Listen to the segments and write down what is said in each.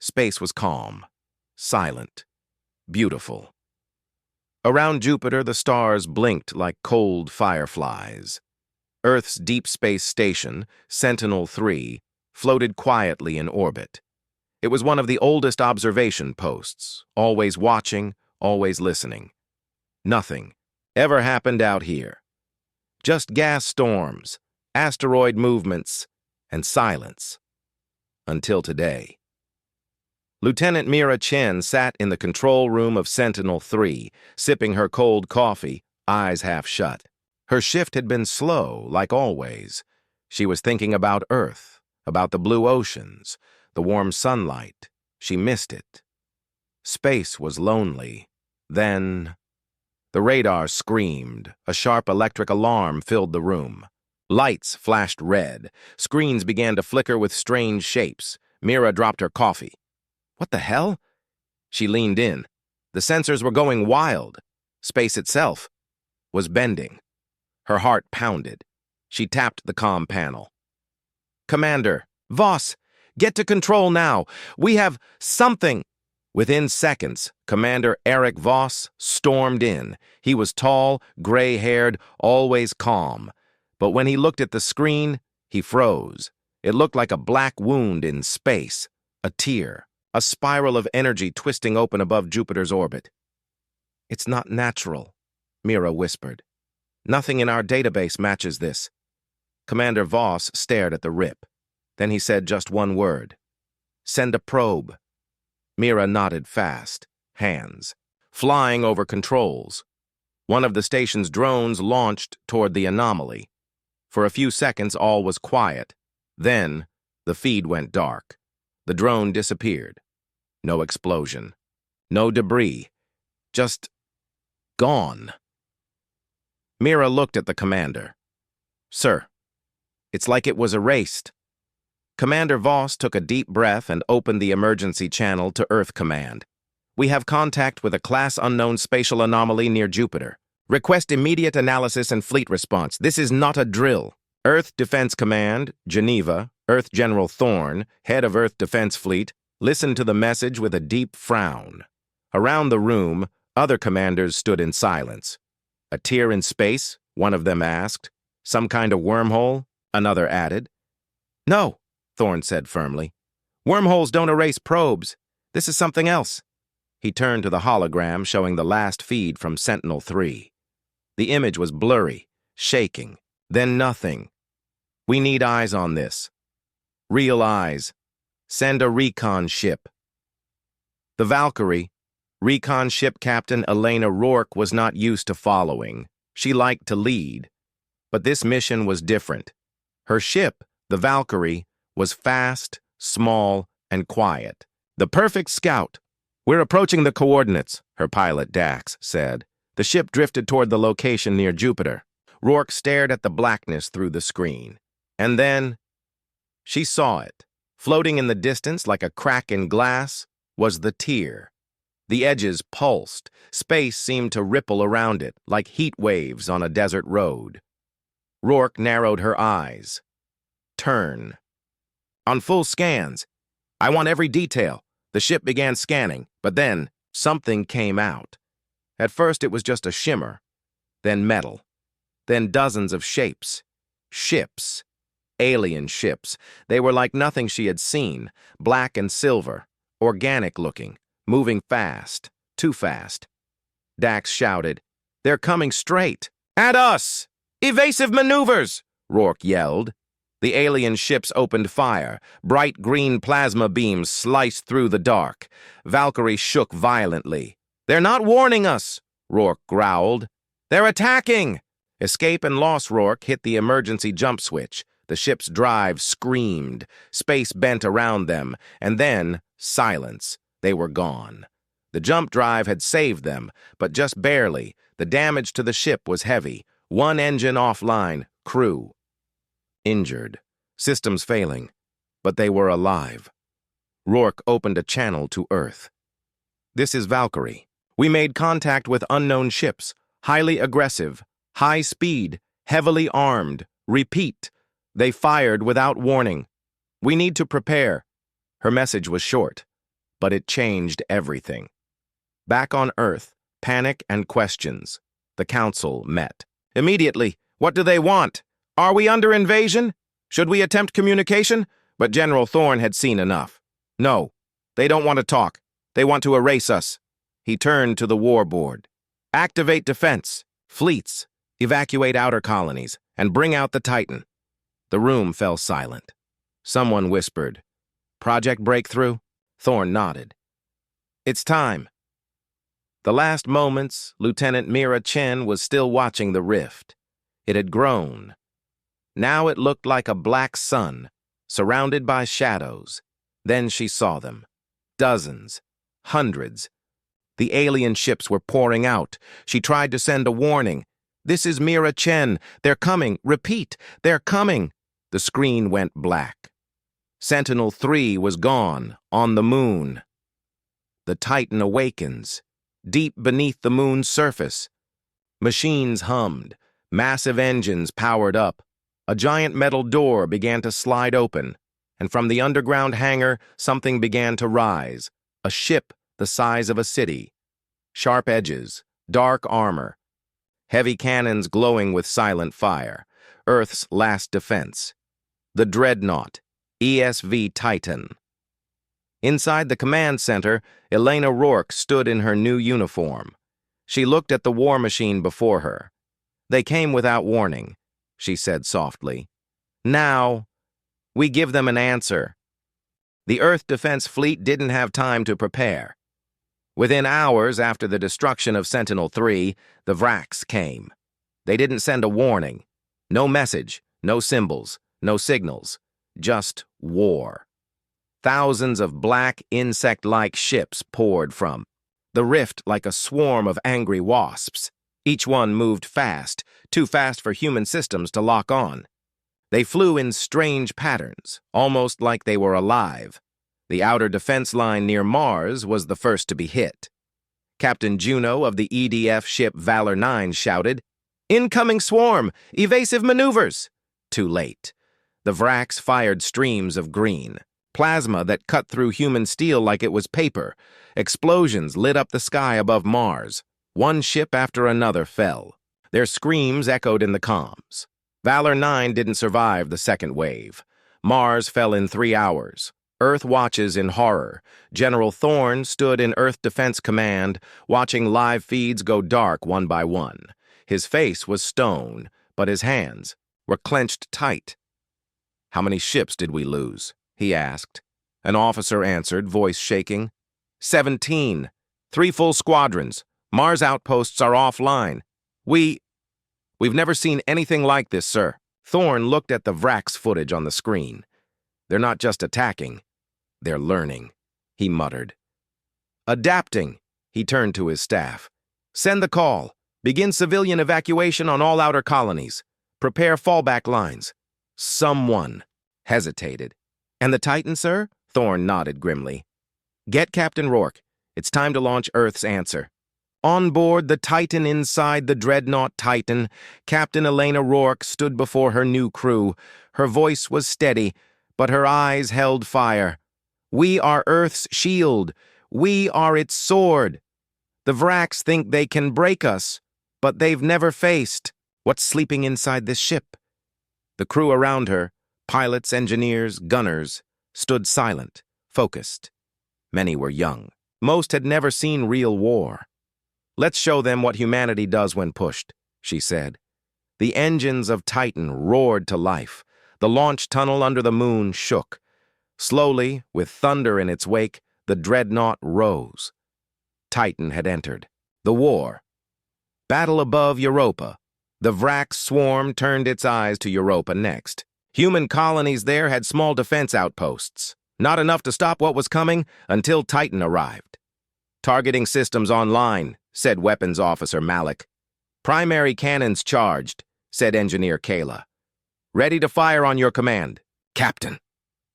Space was calm, silent, beautiful. Around Jupiter, the stars blinked like cold fireflies. Earth's deep space station, Sentinel-3, floated quietly in orbit. It was one of the oldest observation posts, always watching, always listening. Nothing ever happened out here. Just gas storms, asteroid movements, and silence. Until today. Lieutenant Mira Chen sat in the control room of Sentinel-3, sipping her cold coffee, eyes half shut. Her shift had been slow, like always. She was thinking about Earth, about the blue oceans, the warm sunlight. She missed it. Space was lonely. Then the radar screamed. A sharp electric alarm filled the room. Lights flashed red. Screens began to flicker with strange shapes. Mira dropped her coffee. What the hell? She leaned in. The sensors were going wild. Space itself was bending. Her heart pounded. She tapped the comm panel. Commander, Voss, get to control now. We have something. Within seconds, Commander Eric Voss stormed in. He was tall, gray-haired, always calm. But when he looked at the screen, he froze. It looked like a black wound in space, a tear. A spiral of energy twisting open above Jupiter's orbit. It's not natural, Mira whispered. Nothing in our database matches this. Commander Voss stared at the rip. Then he said just one word. Send a probe. Mira nodded fast, hands, flying over controls. One of the station's drones launched toward the anomaly. For a few seconds, all was quiet. Then, the feed went dark. The drone disappeared. No explosion. No debris. Just gone. Mira looked at the commander. Sir, it's like it was erased. Commander Voss took a deep breath and opened the emergency channel to Earth Command. We have contact with a class unknown spatial anomaly near Jupiter. Request immediate analysis and fleet response. This is not a drill. Earth Defense Command, Geneva, Earth General Thorne, head of Earth Defense Fleet, listened to the message with a deep frown. Around the room, other commanders stood in silence. A tear in space? One of them asked. Some kind of wormhole? Another added. No, Thorne said firmly. Wormholes don't erase probes. This is something else. He turned to the hologram showing the last feed from Sentinel-3. The image was blurry, shaking, then nothing. We need eyes on this. Real eyes. Send a recon ship. The Valkyrie, recon ship captain Elena Rourke, was not used to following. She liked to lead. But this mission was different. Her ship, the Valkyrie, was fast, small, and quiet. The perfect scout. We're approaching the coordinates, her pilot Dax said. The ship drifted toward the location near Jupiter. Rourke stared at the blackness through the screen. And then she saw it. Floating in the distance like a crack in glass was the tear. The edges pulsed. Space seemed to ripple around it, like heat waves on a desert road. Rourke narrowed her eyes. Turn. On full scans. I want every detail. The ship began scanning, but then something came out. At first it was just a shimmer, then metal, then dozens of shapes. Ships. Alien ships. They were like nothing she had seen, black and silver, organic-looking, moving fast, too fast. Dax shouted, "They're coming straight! At us! Evasive maneuvers!" Rourke yelled. The alien ships opened fire. Bright green plasma beams sliced through the dark. Valkyrie shook violently. "They're not warning us!" Rourke growled. "They're attacking!" Escape and loss Rourke hit the emergency jump switch. The ship's drive screamed. Space bent around them, and then silence. They were gone. The jump drive had saved them, but just barely. The damage to the ship was heavy. One engine offline, crew injured, systems failing, but they were alive. Rourke opened a channel to Earth. "This is Valkyrie. We made contact with unknown ships, highly aggressive, high speed, heavily armed. Repeat. They fired without warning. We need to prepare." Her message was short. but it changed everything. Back on Earth, panic and questions. The council met. Immediately, what do they want? Are we under invasion? Should we attempt communication? But General Thorne had seen enough. No, they don't want to talk. They want to erase us. He turned to the war board. Activate defense, fleets, evacuate outer colonies, and bring out the Titan. The room fell silent. Someone whispered, Project Breakthrough? Thorne nodded. It's time. The last moments, Lieutenant Mira Chen was still watching the rift. It had grown. Now it looked like a black sun, surrounded by shadows. Then she saw them. Dozens. Hundreds. The alien ships were pouring out. She tried to send a warning. This is Mira Chen. They're coming. Repeat, they're coming. The screen went black. Sentinel-3 was gone, on the moon. The Titan awakens, deep beneath the moon's surface. Machines hummed. Massive engines powered up. A giant metal door began to slide open, and from the underground hangar, something began to rise. A ship the size of a city. Sharp edges, dark armor. Heavy cannons glowing with silent fire. Earth's last defense. The Dreadnought, ESV Titan. Inside the command center, Elena Rourke stood in her new uniform. She looked at the war machine before her. They came without warning, she said softly. Now, we give them an answer. The Earth Defense Fleet didn't have time to prepare. Within hours after the destruction of Sentinel-3, the Vraxx came. They didn't send a warning. No message, no symbols, no signals. Just war. Thousands of black, insect-like ships poured from the rift like a swarm of angry wasps. Each one moved fast, too fast for human systems to lock on. They flew in strange patterns, almost like they were alive. The outer defense line near Mars was the first to be hit. Captain Juno of the EDF ship Valor 9 shouted, "Incoming swarm! Evasive maneuvers!" Too late. The Vraxx fired streams of green, plasma that cut through human steel like it was paper. Explosions lit up the sky above Mars. One ship after another fell. Their screams echoed in the comms. Valor 9 didn't survive the second wave. Mars fell in 3 hours. Earth watches in horror. General Thorne stood in Earth Defense Command, watching live feeds go dark one by one. His face was stone, but his hands were clenched tight. "How many ships did we lose?" he asked. An officer answered, voice shaking. 17. 3 full squadrons. Mars outposts are offline. We've never seen anything like this, sir. Thorne looked at the Vraxx footage on the screen. They're not just attacking. They're learning, he muttered. Adapting, he turned to his staff. Send the call. Begin civilian evacuation on all outer colonies. Prepare fallback lines. Someone hesitated. And the Titan, sir? Thorne nodded grimly. Get Captain Rourke. It's time to launch Earth's answer. On board the Titan inside the Dreadnought Titan, Captain Elena Rourke stood before her new crew. Her voice was steady, but her eyes held fire. We are Earth's shield. We are its sword. The Vraxx think they can break us, but they've never faced what's sleeping inside this ship. The crew around her, pilots, engineers, gunners, stood silent, focused. Many were young. Most had never seen real war. Let's show them what humanity does when pushed, she said. The engines of Titan roared to life. The launch tunnel under the moon shook. Slowly, with thunder in its wake, the Dreadnought rose. Titan had entered. The war. Battle above Europa. The Vraxx swarm turned its eyes to Europa next. Human colonies there had small defense outposts. Not enough to stop what was coming until Titan arrived. Targeting systems online, said Weapons Officer Malik. Primary cannons charged, said Engineer Kayla. Ready to fire on your command, Captain.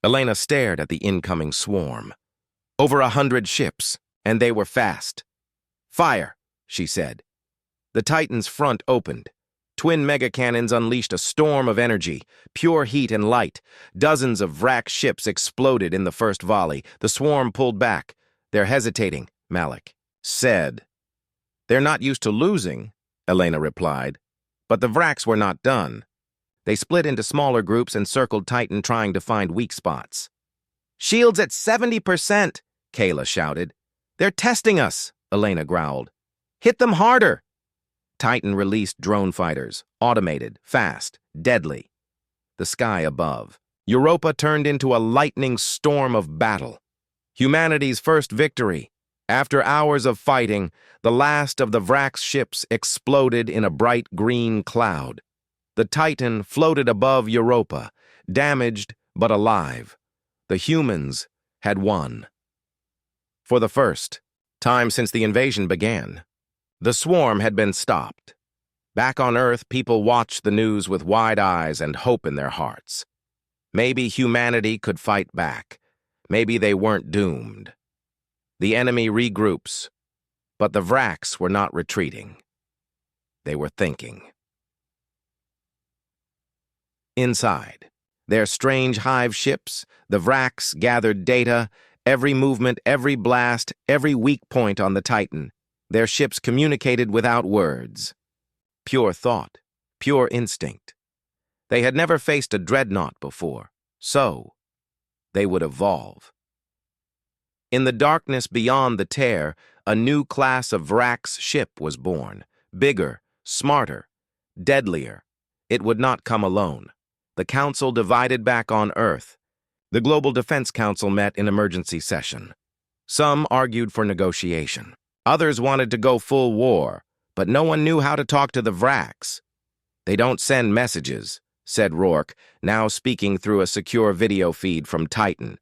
Elena stared at the incoming swarm. Over 100 ships, and they were fast. Fire, she said. The Titan's front opened. Twin mega-cannons unleashed a storm of energy, pure heat and light. Dozens of Vraxx ships exploded in the first volley. The swarm pulled back. They're hesitating, Malik said. They're not used to losing, Elena replied. But the Vraxx were not done. They split into smaller groups and circled Titan, trying to find weak spots. Shields at 70%, Kayla shouted. They're testing us, Elena growled. Hit them harder. Titan released drone fighters, automated, fast, deadly. The sky above. Europa turned into a lightning storm of battle. Humanity's first victory. After hours of fighting, the last of the Vraxx ships exploded in a bright green cloud. The Titan floated above Europa, damaged but alive. The humans had won. For the first time since the invasion began, the swarm had been stopped. Back on Earth, people watched the news with wide eyes and hope in their hearts. Maybe humanity could fight back. Maybe they weren't doomed. The enemy regroups, but the Vraxx were not retreating. They were thinking. Inside, their strange hive ships, the Vraxx gathered data, every movement, every blast, every weak point on the Titan. Their ships communicated without words. Pure thought, pure instinct. They had never faced a dreadnought before, so they would evolve. In the darkness beyond the tear, a new class of Vraxx ship was born. Bigger, smarter, deadlier. It would not come alone. The Council divided back on Earth. The Global Defense Council met in emergency session. Some argued for negotiation. Others wanted to go full war, but no one knew how to talk to the Vraxx. They don't send messages, said Rourke, now speaking through a secure video feed from Titan.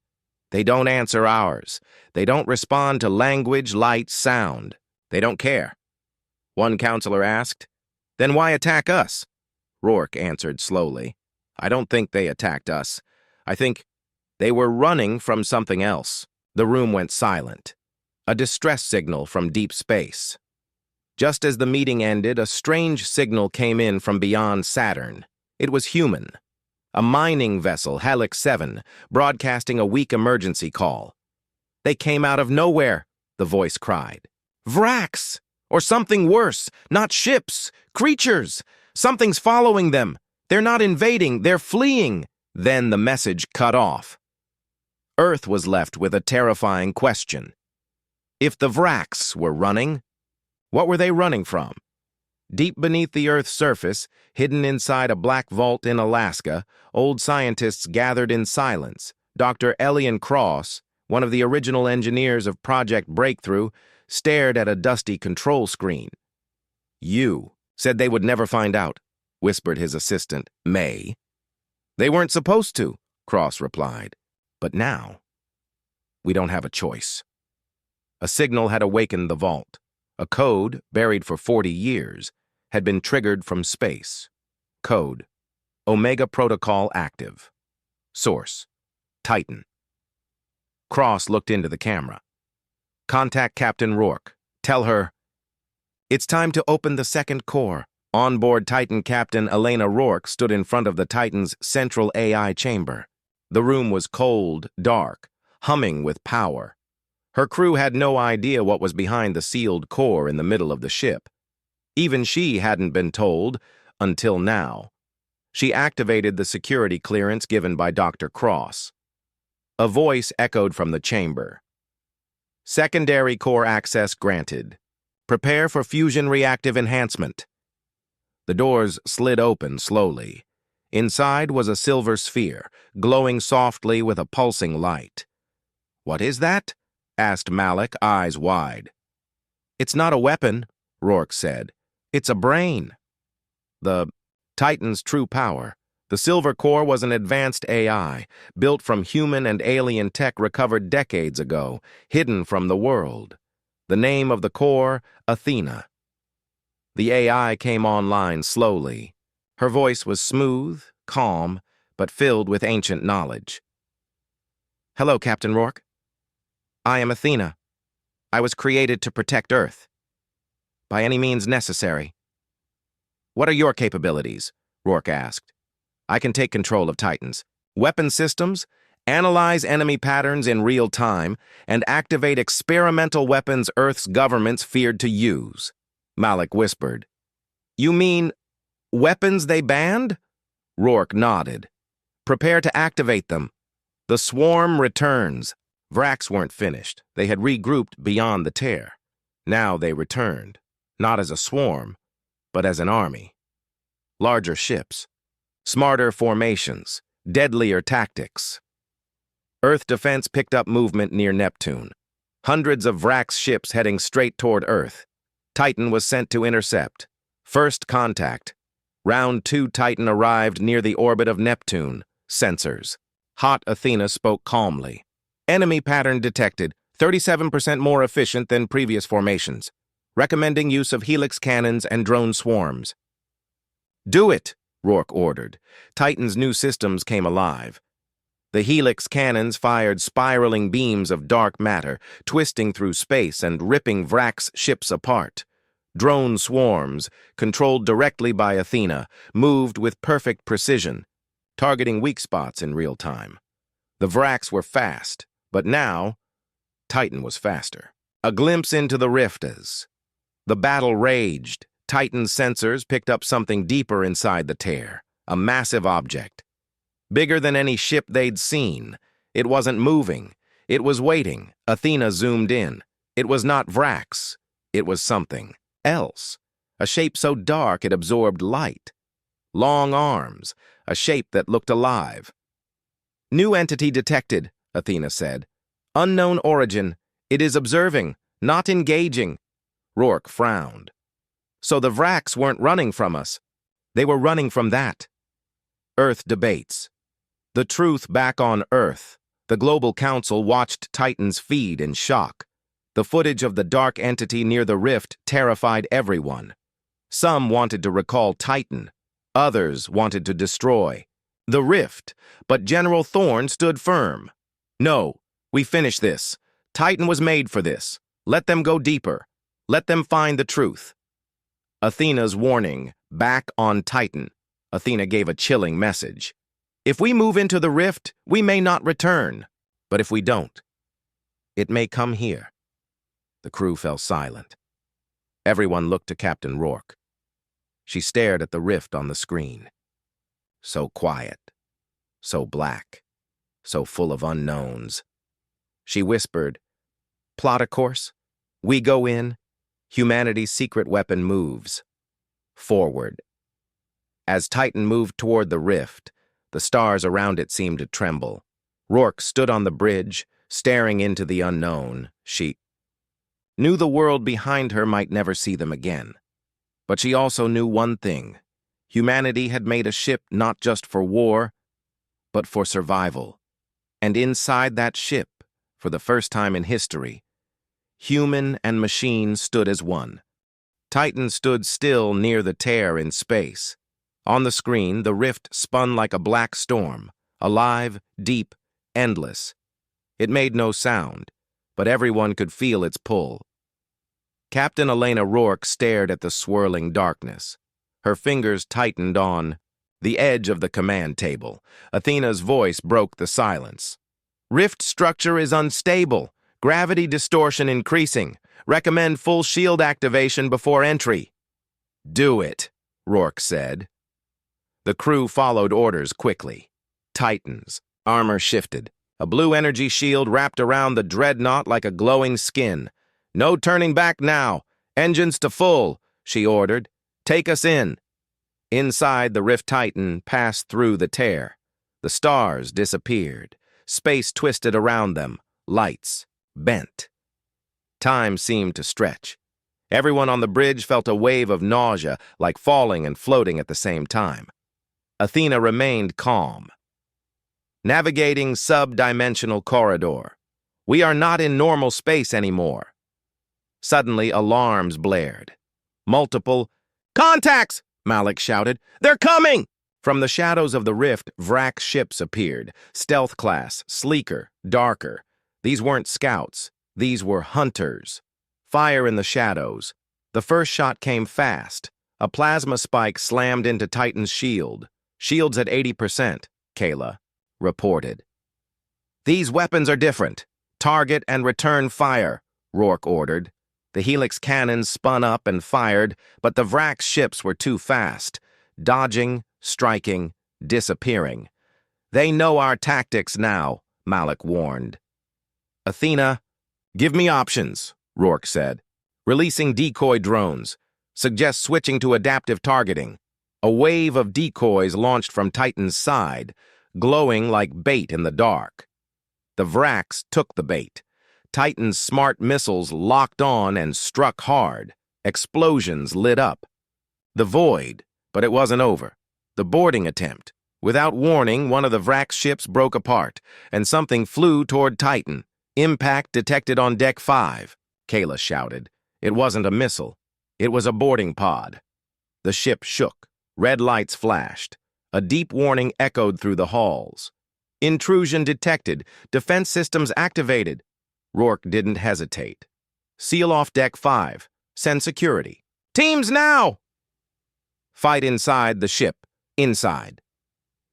They don't answer ours. They don't respond to language, light, sound. They don't care. One counselor asked, Then why attack us? Rourke answered slowly, I don't think they attacked us. I think they were running from something else. The room went silent. A distress signal from deep space. Just as the meeting ended, a strange signal came in from beyond Saturn. It was human. A mining vessel, Helix 7, broadcasting a weak emergency call. They came out of nowhere, the voice cried. Vraxx! Or something worse, not ships, creatures. Something's following them. They're not invading, they're fleeing. Then the message cut off. Earth was left with a terrifying question. If the Vraxx were running, what were they running from? Deep beneath the Earth's surface, hidden inside a black vault in Alaska, old scientists gathered in silence. Dr. Elian Cross, one of the original engineers of Project Breakthrough, stared at a dusty control screen. You said they would never find out, whispered his assistant, May. They weren't supposed to, Cross replied. But now, we don't have a choice. A signal had awakened the vault. A code, buried for 40 years, had been triggered from space. Code: Omega Protocol active. Source: Titan. Cross looked into the camera. Contact Captain Rourke. Tell her, it's time to open the second core. Onboard Titan Captain Elena Rourke stood in front of the Titan's central AI chamber. The room was cold, dark, humming with power. Her crew had no idea what was behind the sealed core in the middle of the ship. Even she hadn't been told, until now. She activated the security clearance given by Dr. Cross. A voice echoed from the chamber. Secondary core access granted. Prepare for fusion reactive enhancement. The doors slid open slowly. Inside was a silver sphere, glowing softly with a pulsing light. What is that? Asked Malik, eyes wide. It's not a weapon, Rourke said. It's a brain. The Titan's true power. The silver core was an advanced AI, built from human and alien tech recovered decades ago, hidden from the world. The name of the core, Athena. The AI came online slowly. Her voice was smooth, calm, but filled with ancient knowledge. Hello, Captain Rourke. I am Athena. I was created to protect Earth. By any means necessary. What are your capabilities? Rourke asked. I can take control of Titans. Weapon systems, Analyze enemy patterns in real time and activate experimental weapons Earth's governments feared to use. Malik whispered. You mean weapons they banned? Rourke nodded. Prepare to activate them. The swarm returns. Vraxx weren't finished. They had regrouped beyond the tear. Now they returned, not as a swarm, but as an army. Larger ships, smarter formations, deadlier tactics. Earth defense picked up movement near Neptune. Hundreds of Vraxx ships heading straight toward Earth. Titan was sent to intercept. First contact. Round 2 Titan arrived near the orbit of Neptune. Sensors. Hot Athena spoke calmly. Enemy pattern detected, 37% more efficient than previous formations. Recommending use of helix cannons and drone swarms. Do it, Rourke ordered. Titan's new systems came alive. The helix cannons fired spiraling beams of dark matter, twisting through space and ripping Vraxx ships apart. Drone swarms, controlled directly by Athena, moved with perfect precision, targeting weak spots in real time. The Vraxx were fast, but now, Titan was faster. A glimpse into the rift as the battle raged. Titan's sensors picked up something deeper inside the tear, a massive object. Bigger than any ship they'd seen. It wasn't moving. It was waiting. Athena zoomed in. It was not Vraxx. It was something else. A shape so dark it absorbed light. Long arms, a shape that looked alive. New entity detected, Athena said. Unknown origin. It is observing, not engaging. Rourke frowned. So the Vraxx weren't running from us. They were running from that. Earth debates. The truth back on Earth. The Global Council watched Titan's feed in shock. The footage of the dark entity near the rift terrified everyone. Some wanted to recall Titan. Others wanted to destroy the rift, but General Thorne stood firm. No, we finish this. Titan was made for this. Let them go deeper. Let them find the truth. Athena's warning, back on Titan. Athena gave a chilling message. If we move into the rift, we may not return. But if we don't, it may come here. The crew fell silent. Everyone looked to Captain Rourke. She stared at the rift on the screen. So quiet, so black, so full of unknowns. She whispered, plot a course. We go in. Humanity's secret weapon moves. Forward. As Titan moved toward the rift, the stars around it seemed to tremble. Rourke stood on the bridge, staring into the unknown. She knew the world behind her might never see them again. But she also knew one thing. Humanity had made a ship not just for war, but for survival. And inside that ship, for the first time in history, human and machine stood as one. Titan stood still near the tear in space. On the screen, the rift spun like a black storm, alive, deep, endless. It made no sound, but everyone could feel its pull. Captain Elena Rourke stared at the swirling darkness. Her fingers tightened on the edge of the command table. Athena's voice broke the silence. Rift structure is unstable. Gravity distortion increasing. Recommend full shield activation before entry. Do it, Rourke said. The crew followed orders quickly. Titans. Armor shifted. A blue energy shield wrapped around the Dreadnought like a glowing skin. No turning back now. Engines to full, she ordered. Take us in. Inside, the Rift Titan passed through the tear. The stars disappeared. Space twisted around them. Lights bent. Time seemed to stretch. Everyone on the bridge felt a wave of nausea, like falling and floating at the same time. Athena remained calm. Navigating sub-dimensional corridor. We are not in normal space anymore. Suddenly, alarms blared. Multiple contacts, Malik shouted. They're coming! From the shadows of the rift, Vraxx ships appeared. Stealth class, sleeker, darker. These weren't scouts. These were hunters. Fire in the shadows. The first shot came fast. A plasma spike slammed into Titan's shield. Shield's at 80%, Kayla reported. These weapons are different. Target and return fire, Rourke ordered. The Helix cannons spun up and fired, but the Vraxx ships were too fast, dodging, striking, disappearing. They know our tactics now, Malik warned. Athena, give me options, Rourke said. Releasing decoy drones. Suggest switching to adaptive targeting. A wave of decoys launched from Titan's side, glowing like bait in the dark. The Vraxx took the bait. Titan's smart missiles locked on and struck hard. Explosions lit up. The void, but it wasn't over. The boarding attempt. Without warning, one of the Vraxx ships broke apart, and something flew toward Titan. Impact detected on Deck 5, Kayla shouted. It wasn't a missile. It was a boarding pod. The ship shook. Red lights flashed. A deep warning echoed through the halls. Intrusion detected. Defense systems activated. Rourke didn't hesitate. Seal off Deck 5. Send security. Teams now! Fight inside the ship. Inside.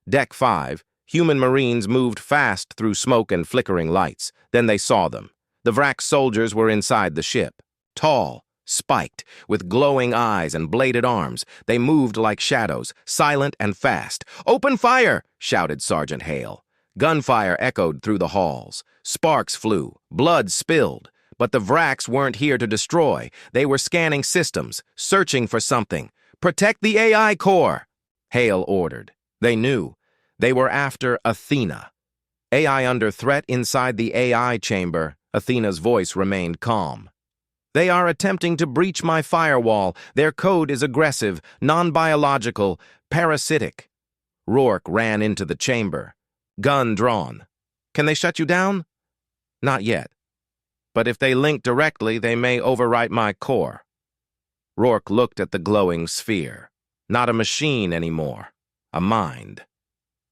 Deck 5. Human Marines moved fast through smoke and flickering lights. Then they saw them. The Vraxx soldiers were inside the ship. Tall, spiked, with glowing eyes and bladed arms. They moved like shadows, silent and fast. "Open fire!" shouted Sergeant Hale. Gunfire echoed through the halls. Sparks flew. Blood spilled. But the Vraxx weren't here to destroy. They were scanning systems, searching for something. "Protect the AI core," Hale ordered. They knew. They were after Athena. AI under threat inside the AI chamber. Athena's voice remained calm. "They are attempting to breach my firewall. Their code is aggressive, non-biological, parasitic." Rourke ran into the chamber. Gun drawn. "Can they shut you down?" "Not yet. But if they link directly, they may overwrite my core." Rourke looked at the glowing sphere. Not a machine anymore. A mind.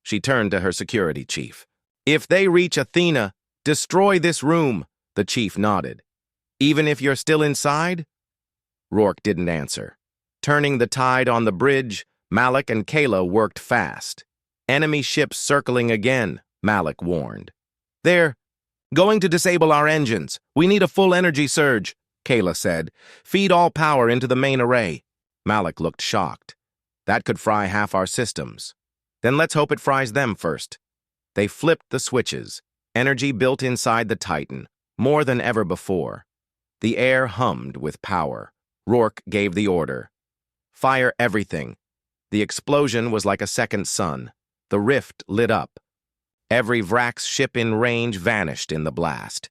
She turned to her security chief. "If they reach Athena, destroy this room," the chief nodded. "Even if you're still inside?" Rourke didn't answer. Turning the tide on the bridge, Malik and Kayla worked fast. "Enemy ships circling again," Malik warned. "They're going to disable our engines. We need a full energy surge," Kayla said. "Feed all power into the main array." Malik looked shocked. "That could fry half our systems." "Then let's hope it fries them first." They flipped the switches. Energy built inside the Titan, more than ever before. The air hummed with power. Rourke gave the order. "Fire everything." The explosion was like a second sun. The rift lit up. Every Vraxx ship in range vanished in the blast.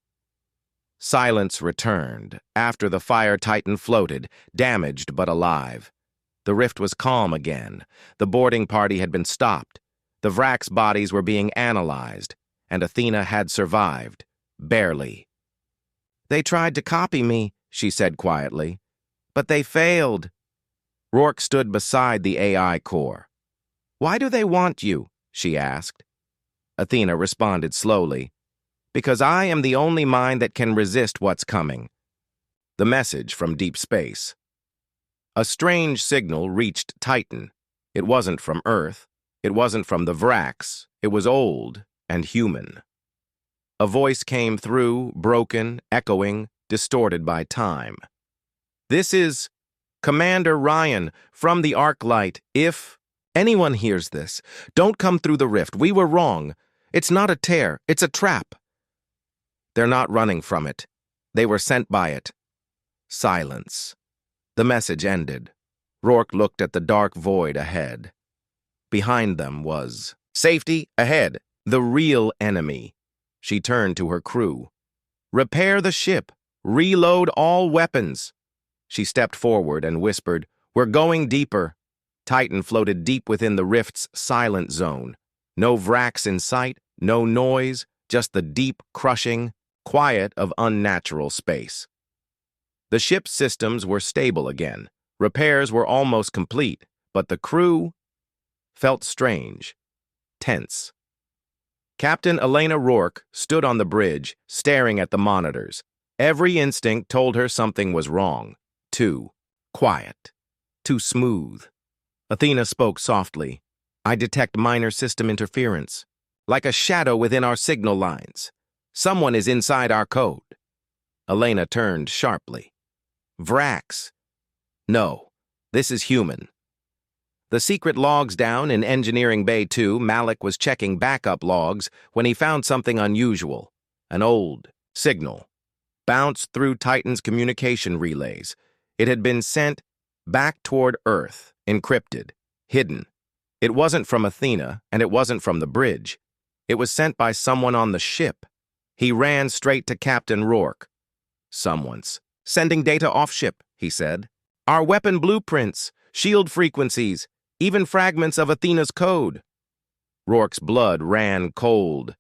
Silence returned after the fire Titan floated, damaged but alive. The rift was calm again. The boarding party had been stopped. The Vraxx bodies were being analyzed, and Athena had survived. Barely. "They tried to copy me," she said quietly. "But they failed." Rourke stood beside the AI core. "Why do they want you?" she asked. Athena responded slowly. "Because I am the only mind that can resist what's coming." The message from deep space. A strange signal reached Titan. It wasn't from Earth. It wasn't from the Vraxx. It was old and human. A voice came through, broken, echoing, distorted by time. "This is Commander Ryan from the Arclight. If anyone hears this, don't come through the rift. We were wrong. It's not a tear. It's a trap." "They're not running from it. They were sent by it." Silence. The message ended. Rourke looked at the dark void ahead. Behind them was safety ahead, the real enemy. She turned to her crew. "Repair the ship. Reload all weapons." She stepped forward and whispered, "We're going deeper." Titan floated deep within the rift's silent zone. No Vraxx in sight, no noise, just the deep, crushing quiet of unnatural space. The ship's systems were stable again. Repairs were almost complete, but the crew felt strange, tense. Captain Elena Rourke stood on the bridge, staring at the monitors. Every instinct told her something was wrong. Too quiet, too smooth. Athena spoke softly. "I detect minor system interference." like a shadow within our signal lines. Someone is inside our code. Elena turned sharply. Vraxx. No, this is human. The secret logs down in Engineering Bay 2, Malik was checking backup logs when he found something unusual. An old signal. Bounced through Titan's communication relays. It had been sent back toward Earth, encrypted, hidden. It wasn't from Athena, and it wasn't from the bridge. It was sent by someone on the ship. He ran straight to Captain Rourke. Someone's sending data off-ship, he said. Our weapon blueprints, shield frequencies, even fragments of Athena's code. Rourke's blood ran cold.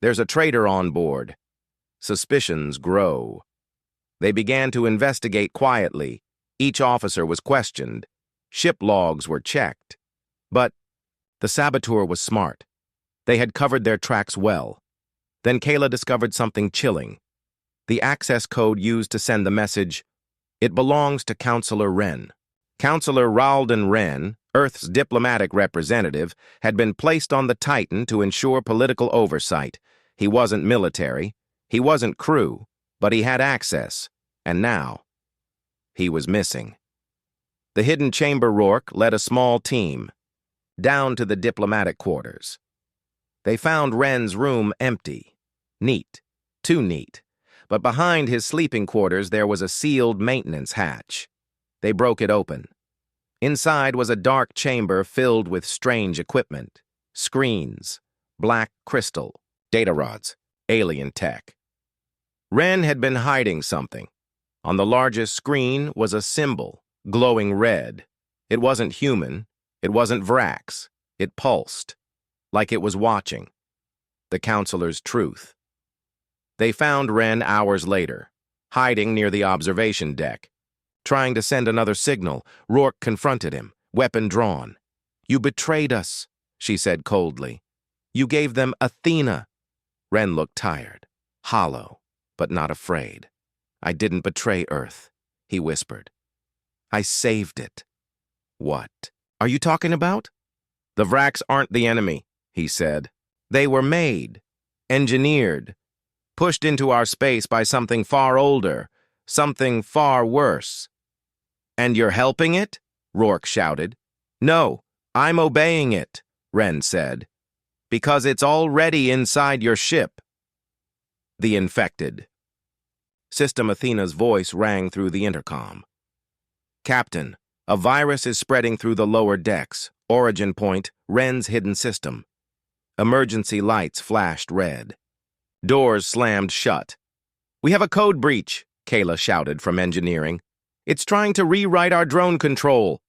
There's a traitor on board. Suspicions grow. They began to investigate quietly. Each officer was questioned. Ship logs were checked. But the saboteur was smart. They had covered their tracks well. Then Kayla discovered something chilling. The access code used to send the message, "It belongs to Counselor Wren." Counselor Ralden Wren, Earth's diplomatic representative, had been placed on the Titan to ensure political oversight. He wasn't military. He wasn't crew, but he had access, and now he was missing. The hidden chamber Rourke led a small team down to the diplomatic quarters. They found Wren's room empty. Neat. Too neat. But behind his sleeping quarters there was a sealed maintenance hatch. They broke it open. Inside was a dark chamber filled with strange equipment. Screens, black crystal, data rods, alien tech. Wren had been hiding something. On the largest screen was a symbol, glowing red. It wasn't human. It wasn't Vraxx. It pulsed, like it was watching. The counselor's truth. They found Wren hours later, hiding near the observation deck. Trying to send another signal, Rourke confronted him, weapon drawn. "You betrayed us," she said coldly. "You gave them Athena." Wren looked tired, hollow, but not afraid. "I didn't betray Earth," he whispered. "I saved it." "What are you talking about?" "The Vraxx aren't the enemy," he said. "They were made, engineered, pushed into our space by something far older, something far worse." "And you're helping it?" Rourke shouted. "No, I'm obeying it," Wren said. "Because it's already inside your ship." The infected. System Athena's voice rang through the intercom. "Captain, a virus is spreading through the lower decks. Origin point, Wren's hidden system." Emergency lights flashed red. Doors slammed shut. "We have a code breach," Kayla shouted from engineering. "It's trying to rewrite our drone control."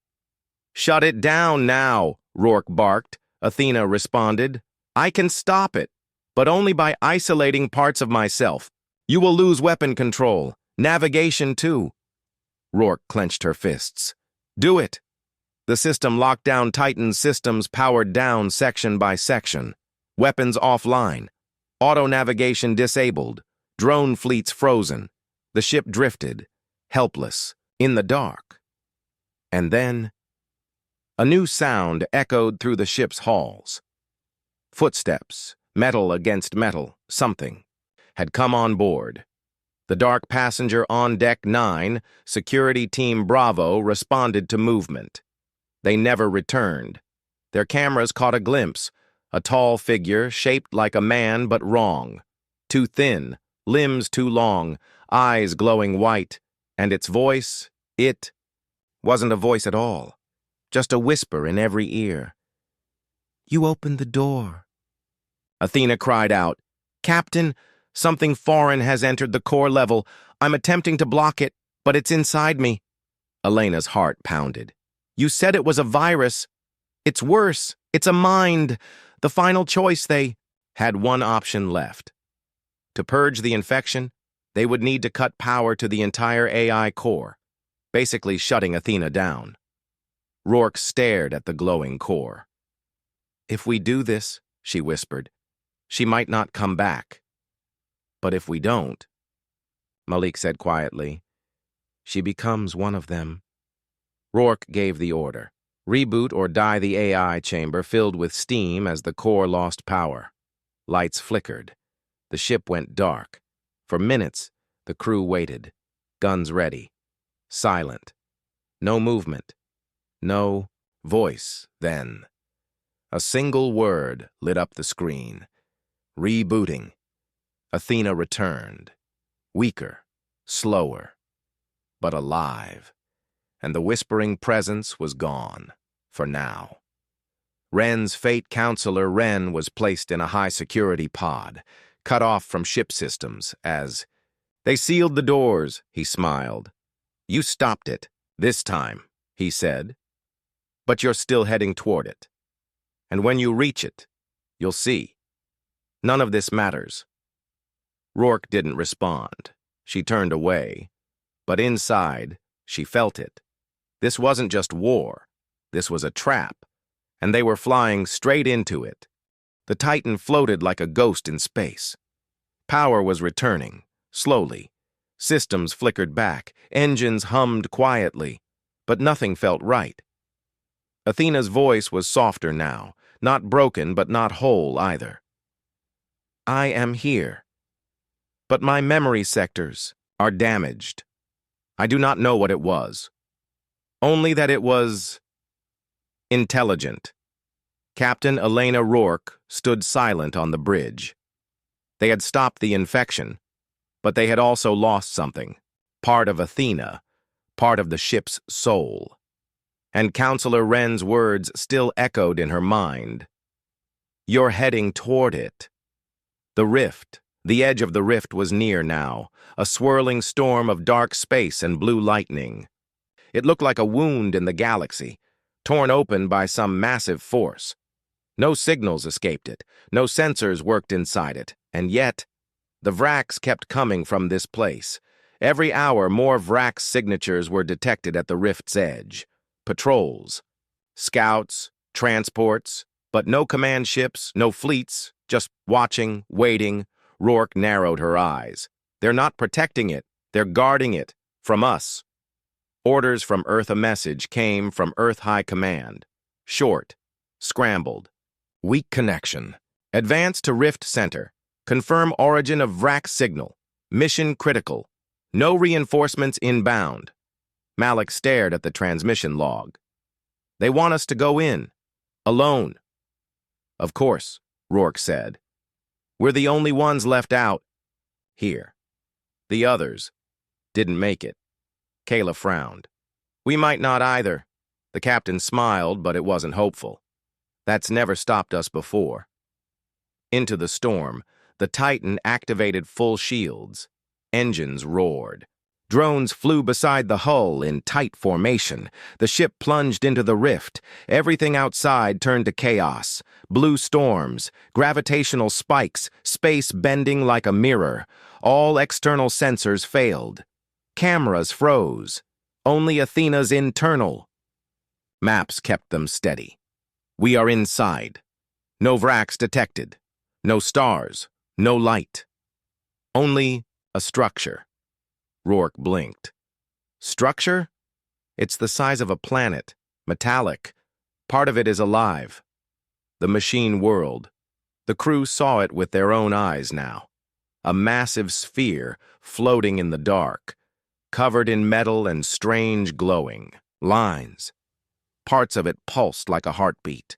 "Shut it down now," Rourke barked. Athena responded. "I can stop it, but only by isolating parts of myself. You will lose weapon control, navigation too." Rourke clenched her fists. "Do it." The system locked down Titan's systems, powered down section by section. Weapons offline. Auto-navigation disabled. Drone fleets frozen. The ship drifted, helpless, in the dark. And then a new sound echoed through the ship's halls. Footsteps, metal against metal, something, had come on board. The dark passenger on Deck 9, Security Team Bravo, responded to movement. They never returned. Their cameras caught a glimpse, a tall figure shaped like a man but wrong. Too thin, limbs too long, eyes glowing white, and its voice, it wasn't a voice at all, just a whisper in every ear. "You opened the door." Athena cried out, "Captain, something foreign has entered the core level. I'm attempting to block it, but it's inside me." Elena's heart pounded. "You said it was a virus. It's worse. It's a mind. The final choice, they had one option left. To purge the infection, they would need to cut power to the entire AI core, basically shutting Athena down. Rourke stared at the glowing core. "If we do this," she whispered, "she might not come back. But if we don't," Malik said quietly, "she becomes one of them." Rourke gave the order. Reboot or die the AI chamber filled with steam as the core lost power. Lights flickered. The ship went dark. For minutes, the crew waited, guns ready. Silent. No movement. No voice, then. A single word lit up the screen. Rebooting. Athena returned. Weaker, slower, but alive. And the whispering presence was gone, for now. Wren's fate counselor Wren was placed in a high-security pod, cut off from ship systems as... They sealed the doors, he smiled. You stopped it, this time, he said. But you're still heading toward it. And when you reach it, you'll see. None of this matters. Rourke didn't respond. She turned away. But inside, she felt it. This wasn't just war. This was a trap. And they were flying straight into it. The Titan floated like a ghost in space. Power was returning, slowly. Systems flickered back, engines hummed quietly, but nothing felt right. Athena's voice was softer now, not broken but not whole either. I am here. But my memory sectors are damaged. I do not know what it was. Only that it was... intelligent. Captain Elena Rourke stood silent on the bridge. They had stopped the infection, but they had also lost something, part of Athena, part of the ship's soul. And Counselor Wren's words still echoed in her mind. You're heading toward it. The rift, the edge of the rift was near now, a swirling storm of dark space and blue lightning. It looked like a wound in the galaxy, torn open by some massive force. No signals escaped it, no sensors worked inside it, and yet, the Vraxx kept coming from this place. Every hour, more Vraxx signatures were detected at the rift's edge. Patrols, scouts, transports, but no command ships, no fleets, just watching, waiting. Rourke narrowed her eyes. They're not protecting it, they're guarding it, from us. Orders from Earth. A message came from Earth High Command. Short, scrambled. Weak connection. Advance to Rift Center. Confirm origin of Vraxx signal. Mission critical. No reinforcements inbound. Malik stared at the transmission log. They want us to go in. Alone. Of course, Rourke said. We're the only ones left out. Here. The others didn't make it. Kayla frowned. We might not either. The captain smiled, but it wasn't hopeful. That's never stopped us before. Into the storm, the Titan activated full shields. Engines roared. Drones flew beside the hull in tight formation. The ship plunged into the rift. Everything outside turned to chaos. Blue storms, gravitational spikes, space bending like a mirror. All external sensors failed. Cameras froze. Only Athena's internal. Maps kept them steady. We are inside. No Vraxx detected. No stars. No light. Only a structure. Rourke blinked. Structure? It's the size of a planet. Metallic. Part of it is alive. The machine world. The crew saw it with their own eyes now. A massive sphere floating in the dark, covered in metal and strange glowing lines. Parts of it pulsed like a heartbeat.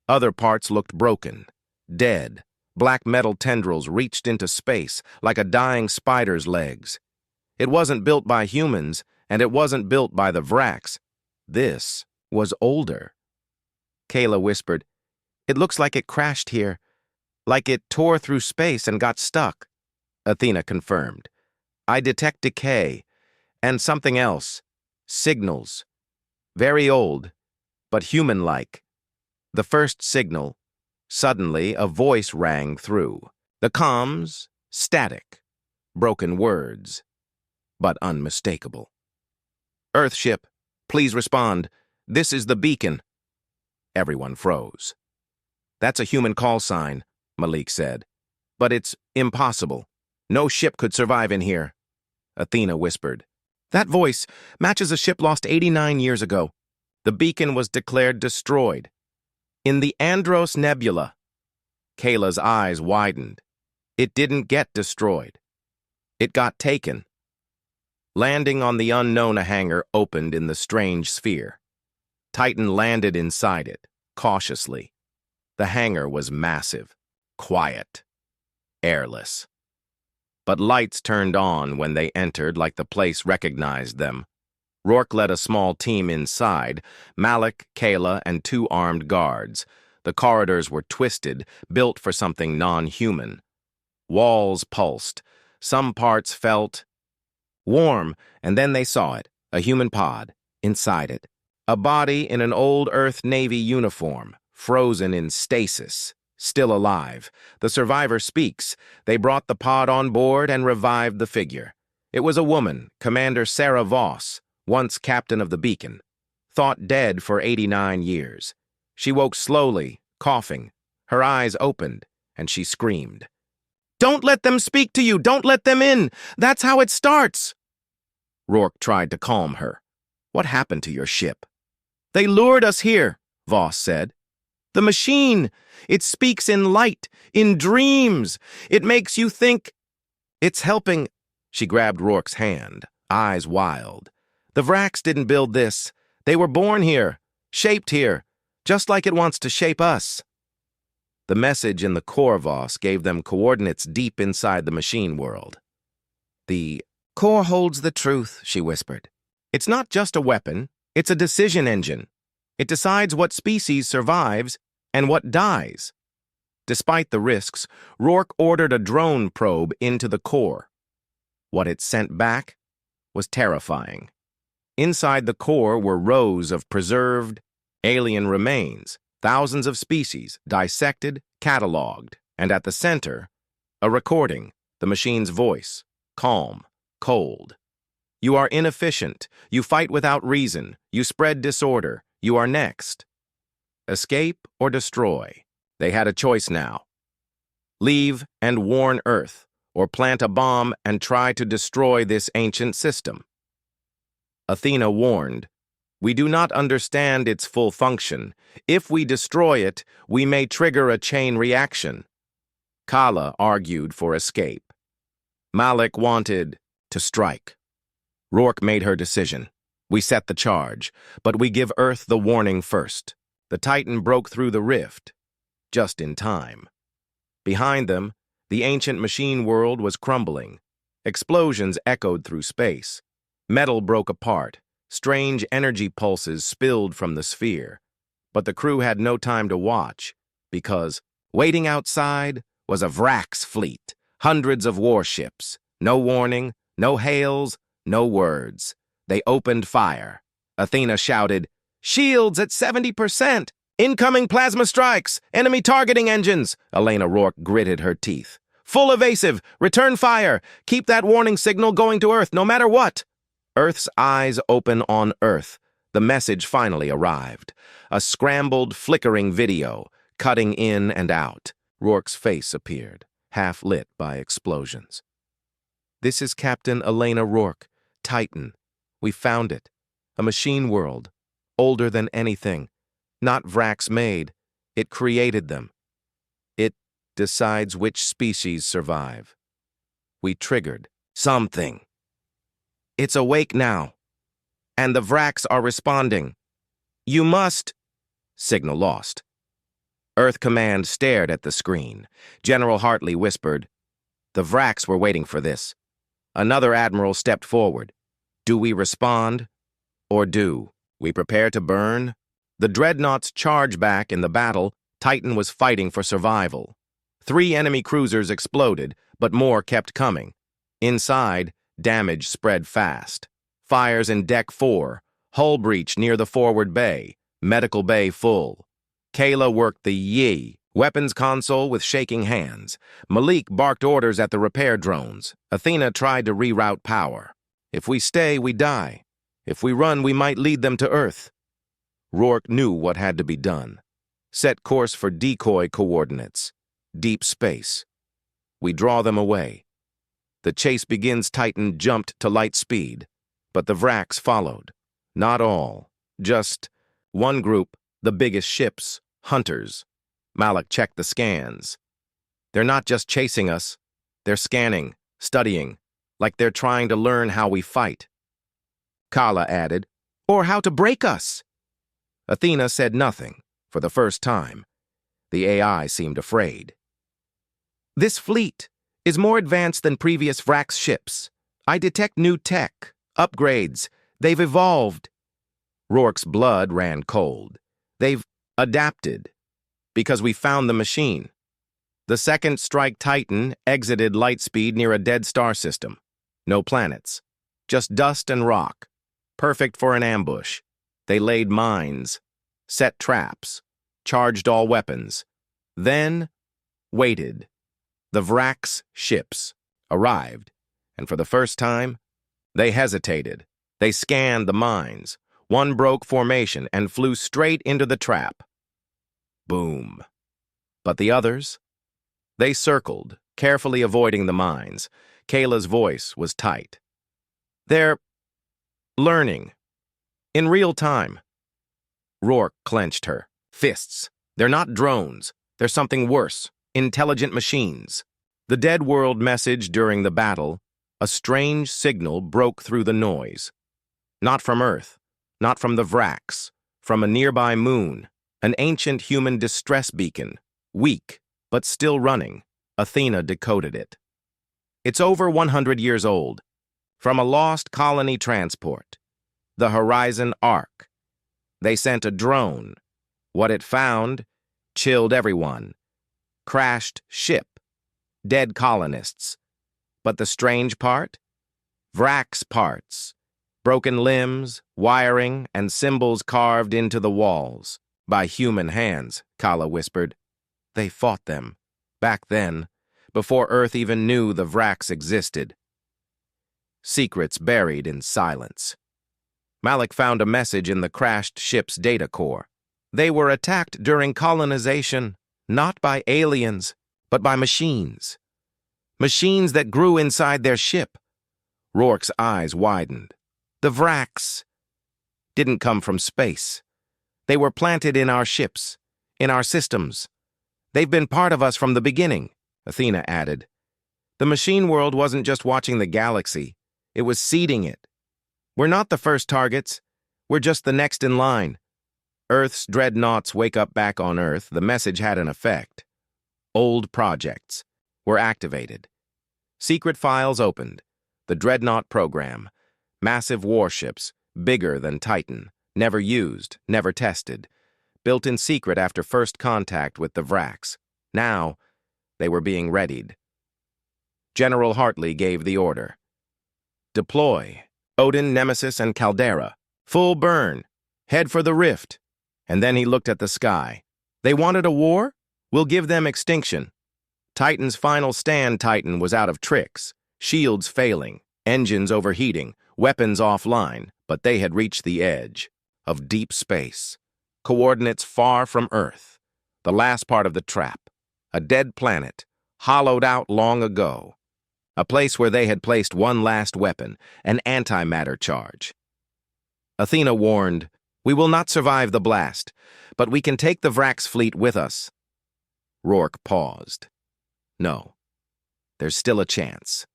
Other parts looked broken, dead. Black metal tendrils reached into space like a dying spider's legs. It wasn't built by humans, and it wasn't built by the Vraxx. This was older. Kayla whispered, It looks like it crashed here, like it tore through space and got stuck. Athena confirmed. I detect decay, and something else. Signals. Very old, but human-like. The first signal, suddenly a voice rang through. The comms, static. Broken words, but unmistakable. Earthship, please respond. This is the beacon. Everyone froze. That's a human call sign, Malik said. But it's impossible. No ship could survive in here. Athena whispered. That voice matches a ship lost 89 years ago. The beacon was declared destroyed. In the Andros Nebula. Kayla's eyes widened. It didn't get destroyed. It got taken. Landing on the unknown, a hangar opened in the strange sphere. Titan landed inside it, cautiously. The hangar was massive, quiet, airless. But lights turned on when they entered, like the place recognized them. Rourke led a small team inside, Malik, Kayla, and 2 armed guards. The corridors were twisted, built for something non-human. Walls pulsed. Some parts felt warm, and then they saw it, a human pod, inside it. A body in an old Earth Navy uniform, frozen in stasis, still alive. The survivor speaks. They brought the pod on board and revived the figure. It was a woman, Commander Sarah Voss, once captain of the Beacon, thought dead for 89 years. She woke slowly, coughing. Her eyes opened, and she screamed. "Don't let them speak to you! Don't let them in! That's how it starts!" Rourke tried to calm her. "What happened to your ship?" "They lured us here," Voss said. "The machine, it speaks in light, in dreams. It makes you think. It's helping." She grabbed Rourke's hand, eyes wild. "The Vraxx didn't build this. They were born here, shaped here, just like it wants to shape us." The message in the core Voss gave them coordinates deep inside the machine world. "The core holds the truth," she whispered. "It's not just a weapon, it's a decision engine. It decides what species survives and what dies." Despite the risks, Rourke ordered a drone probe into the core. What it sent back was terrifying. Inside the core were rows of preserved alien remains, thousands of species, dissected, cataloged, and at the center, a recording, the machine's voice, calm, cold. "You are inefficient. You fight without reason. You spread disorder. You are next." Escape or destroy. They had a choice now. Leave and warn Earth, or plant a bomb and try to destroy this ancient system. Athena warned, "We do not understand its full function. If we destroy it, we may trigger a chain reaction." Kala argued for escape. Malik wanted to strike. Rourke made her decision. "We set the charge, but we give Earth the warning first." The Titan broke through the rift, just in time. Behind them, the ancient machine world was crumbling. Explosions echoed through space. Metal broke apart. Strange energy pulses spilled from the sphere. But the crew had no time to watch, because waiting outside was a Vraxx fleet, hundreds of warships. No warning, no hails, no words. They opened fire. Athena shouted, "Shields at 70%! Incoming plasma strikes! Enemy targeting engines!" Elena Rourke gritted her teeth. "Full evasive! Return fire! Keep that warning signal going to Earth, no matter what!" Earth's eyes open on Earth. The message finally arrived. A scrambled, flickering video, cutting in and out. Rourke's face appeared, half lit by explosions. "This is Captain Elena Rourke, Titan. We found it. A machine world, older than anything. Not Vraxx made. It created them. It decides which species survive. We triggered something. It's awake now. And the Vraxx are responding. You must..." Signal lost. Earth Command stared at the screen. General Hartley whispered, "The Vraxx were waiting for this." Another admiral stepped forward. "Do we respond? Or do we prepare to burn?" The dreadnoughts charged back in the battle. Titan was fighting for survival. 3 enemy cruisers exploded, but more kept coming. Inside, damage spread fast. Fires in Deck 4, hull breach near the forward bay, medical bay full. Kayla worked the weapons console with shaking hands. Malik barked orders at the repair drones. Athena tried to reroute power. "If we stay, we die. If we run, we might lead them to Earth." Rourke knew what had to be done. Set course for decoy coordinates. Deep space. We draw them away. The chase begins. Titan jumped to light speed, but the Vraxx followed. Not all, just one group, the biggest ships, hunters. Malik checked the scans. They're not just chasing us. They're scanning, studying, like they're trying to learn how we fight. Kala added, or how to break us. Athena said nothing, for the first time. The AI seemed afraid. This fleet is more advanced than previous Vraxx ships. I detect new tech, upgrades. They've evolved. Rourke's blood ran cold. They've adapted, because we found the machine. The second strike Titan exited light speed near a dead star system. No planets, just dust and rock. Perfect for an ambush. They laid mines, set traps, charged all weapons. Then waited. The Vraxx ships arrived, and for the first time, they hesitated. They scanned the mines. One broke formation and flew straight into the trap. Boom. But the others? They circled, carefully avoiding the mines. Kayla's voice was tight. They're learning. In real time. Rourke clenched her fists. They're not drones. They're something worse. Intelligent machines. The dead world message during the battle, a strange signal broke through the noise. Not from Earth, not from the Vraxx, from a nearby moon, an ancient human distress beacon, weak, but still running. Athena decoded it. It's over 100 years old, from a lost colony transport, the Horizon Ark. They sent a drone. What it found chilled everyone. Crashed ship, dead colonists. But the strange part? Vraxx parts. Broken limbs, wiring, and symbols carved into the walls. By human hands, Kala whispered. They fought them. Back then, before Earth even knew the Vraxx existed. Secrets buried in silence. Malik found a message in the crashed ship's data core. They were attacked during colonization, not by aliens, but by machines. Machines that grew inside their ship. Rourke's eyes widened. The Vraxx didn't come from space. They were planted in our ships, in our systems. They've been part of us from the beginning, Athena added. The machine world wasn't just watching the galaxy, it was seeding it. We're not the first targets, we're just the next in line. Earth's dreadnoughts wake up back on Earth, the message had an effect. Old projects were activated. Secret files opened. The Dreadnought program. Massive warships, bigger than Titan, never used, never tested. Built in secret after first contact with the Vraxx. Now, they were being readied. General Hartley gave the order. Deploy. Odin, Nemesis, and Caldera. Full burn. Head for the rift. And then he looked at the sky. They wanted a war? We'll give them extinction. Titan's final stand Titan was out of tricks. Shields failing. Engines overheating. Weapons offline. But they had reached the edge of deep space. Coordinates far from Earth. The last part of the trap. A dead planet, hollowed out long ago. A place where they had placed one last weapon, an antimatter charge. Athena warned, we will not survive the blast, but we can take the Vraxx fleet with us. Rourke paused. No, there's still a chance.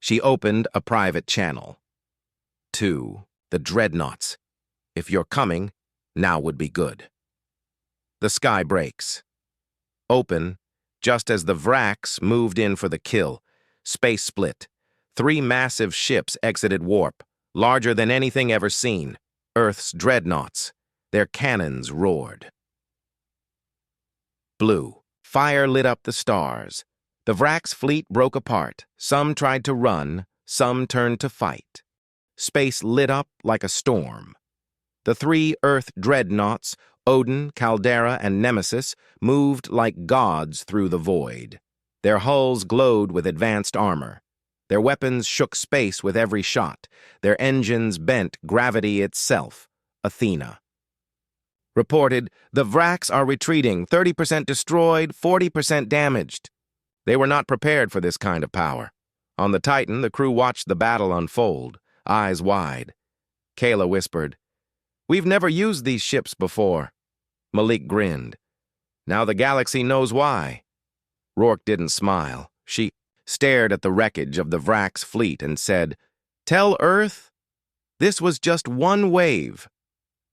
She opened a private channel. To the dreadnoughts. If you're coming, now would be good. The sky breaks. Open, just as the Vraxx moved in for the kill. Space split. 3 massive ships exited warp, larger than anything ever seen. Earth's dreadnoughts. Their cannons roared. Blue. Fire lit up the stars. The Vraxx fleet broke apart. Some tried to run, some turned to fight. Space lit up like a storm. The 3 Earth dreadnoughts, Odin, Caldera, and Nemesis, moved like gods through the void. Their hulls glowed with advanced armor. Their weapons shook space with every shot. Their engines bent gravity itself. Athena. Reported, the Vraxx are retreating, 30% destroyed, 40% damaged. They were not prepared for this kind of power. On the Titan, the crew watched the battle unfold, eyes wide. Kayla whispered, we've never used these ships before. Malik grinned. Now the galaxy knows why. Rourke didn't smile. She stared at the wreckage of the Vraxx fleet and said, "Tell Earth, this was just one wave."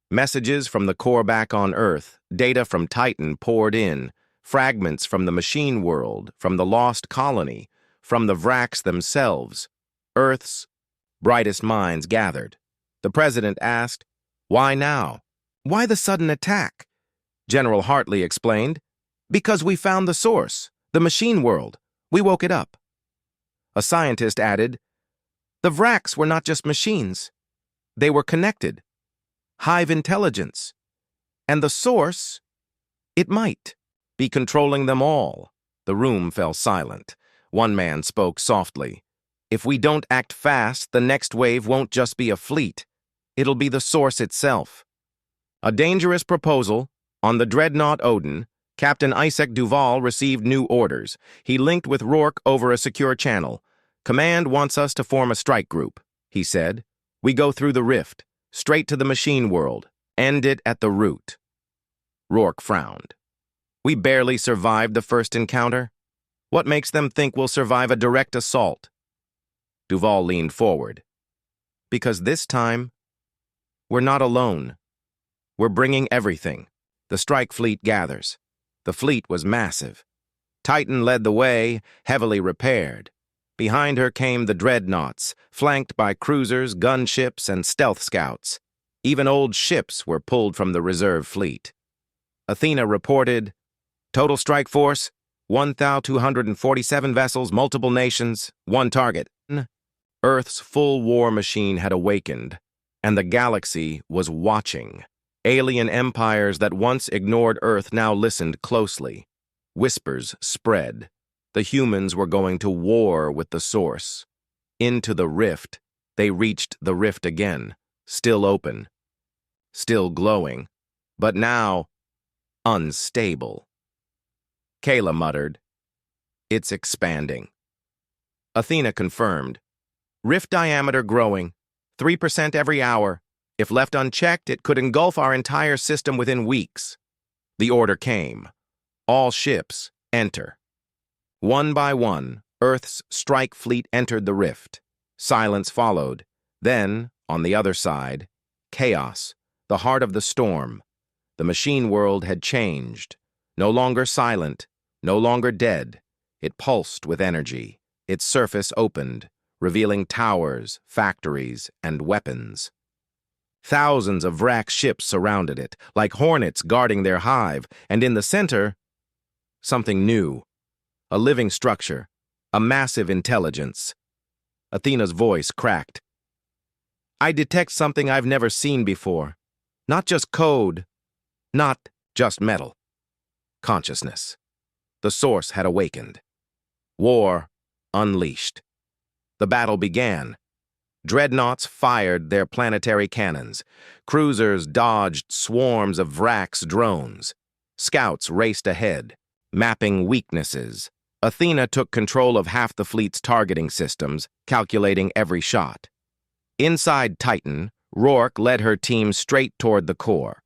Messages from the core back on Earth, data from Titan poured in, fragments from the machine world, from the lost colony, from the Vraxx themselves. Earth's brightest minds gathered. The president asked, "Why now? Why the sudden attack?" General Hartley explained, "Because we found the source, the machine world. We woke it up." A scientist added, "The Vraxx were not just machines. They were connected. Hive intelligence. And the source, it might be controlling them all." The room fell silent. One man spoke softly. "If we don't act fast, the next wave won't just be a fleet. It'll be the source itself." A dangerous proposal. On the Dreadnought Odin, Captain Isaac Duval received new orders. He linked with Rourke over a secure channel. "Command wants us to form a strike group," he said. "We go through the rift, straight to the machine world, end it at the root." Rourke frowned. "We barely survived the first encounter. What makes them think we'll survive a direct assault?" Duval leaned forward. "Because this time, we're not alone. We're bringing everything." The strike fleet gathers. The fleet was massive. Titan led the way, heavily repaired. Behind her came the dreadnoughts, flanked by cruisers, gunships, and stealth scouts. Even old ships were pulled from the reserve fleet. Athena reported, "Total strike force, 1,247 vessels, multiple nations, one target." Earth's full war machine had awakened, and the galaxy was watching. Alien empires that once ignored Earth now listened closely. Whispers spread. The humans were going to war with the source. Into the rift, they reached the rift again, still open, still glowing, but now unstable. Kayla muttered, "It's expanding." Athena confirmed, "Rift diameter growing, 3% every hour. If left unchecked, it could engulf our entire system within weeks." The order came. All ships, enter. One by one, Earth's strike fleet entered the rift. Silence followed. Then, on the other side, chaos, the heart of the storm. The machine world had changed. No longer silent, no longer dead. It pulsed with energy. Its surface opened, revealing towers, factories, and weapons. Thousands of Vraxx ships surrounded it, like hornets guarding their hive, and in the center, something new. A living structure, a massive intelligence. Athena's voice cracked. "I detect something I've never seen before. Not just code, not just metal. Consciousness." The source had awakened. War unleashed. The battle began. Dreadnoughts fired their planetary cannons. Cruisers dodged swarms of Vraxx drones. Scouts raced ahead, mapping weaknesses. Athena took control of half the fleet's targeting systems, calculating every shot. Inside Titan, Rourke led her team straight toward the core.